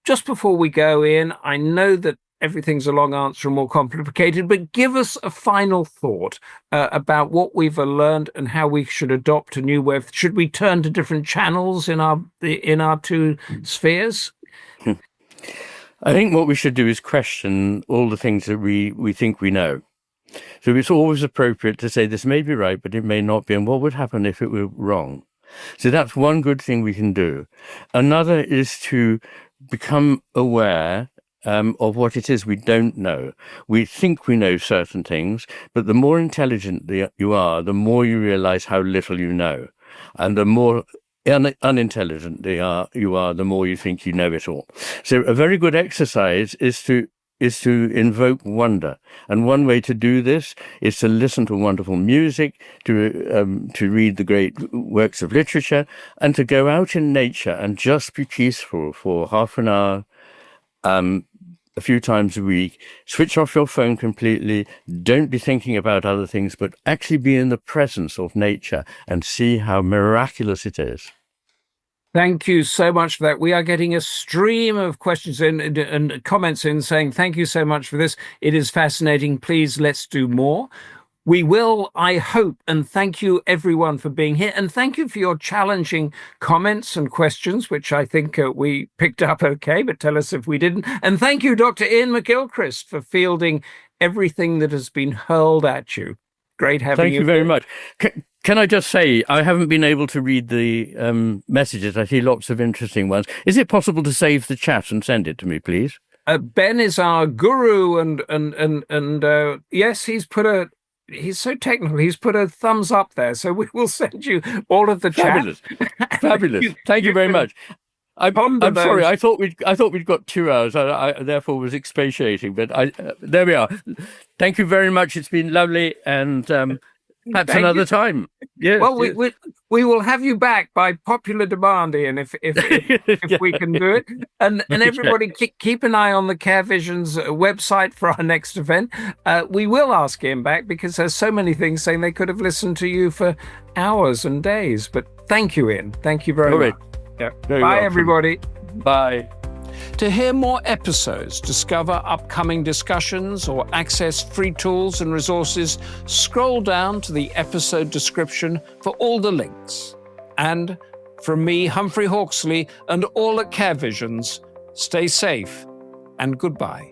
S1: just before we go in, I know that everything's a long answer and more complicated, but give us a final thought about what we've learned and how we should adopt a new way. Should we turn to different channels in our two spheres?
S2: I think what we should do is question all the things that we think we know. So it's always appropriate to say this may be right, but it may not be. And what would happen if it were wrong? So that's one good thing we can do. Another is to become aware of what it is we don't know. We think we know certain things, but the more intelligent you are, the more you realize how little you know. And the more unintelligent you are, the more you think you know it all. So a very good exercise is to invoke wonder. And one way to do this is to listen to wonderful music, to read the great works of literature, and to go out in nature and just be peaceful for half an hour, a few times a week. Switch off your phone completely. Don't be thinking about other things, but actually be in the presence of nature and see how miraculous it is.
S1: Thank you so much for that. We are getting a stream of questions in and comments in saying, thank you so much for this. It is fascinating. Please, let's do more. We will, I hope, and thank you everyone for being here. And thank you for your challenging comments and questions, which I think we picked up okay, but tell us if we didn't. And thank you, Dr. Iain McGilchrist, for fielding everything that has been hurled at you. Great having you.
S2: Thank you very much. Can I just say, I haven't been able to read the messages. I see lots of interesting ones. Is it possible to save the chat and send it to me, please?
S1: Ben is our guru, and yes, he's so technical. He's put a thumbs up there, so we will send you all of the
S2: Fabulous.
S1: chat.
S2: Fabulous. Thank you very much. I'm sorry. I thought we'd got 2 hours. I therefore was expatiating, but there we are. Thank you very much. It's been lovely, and perhaps another time. Yes.
S1: Well, we will have you back by popular demand, Ian, if we can do it. And everybody keep an eye on the Care Vision's website for our next event. We will ask Ian back because there's so many things saying they could have listened to you for hours and days. But thank you, Ian. Thank you very much. Yeah. Bye, everybody.
S2: Bye.
S1: To hear more episodes, discover upcoming discussions, or access free tools and resources, scroll down to the episode description for all the links. And from me, Humphrey Hawksley, and all at Care Visions, stay safe and goodbye.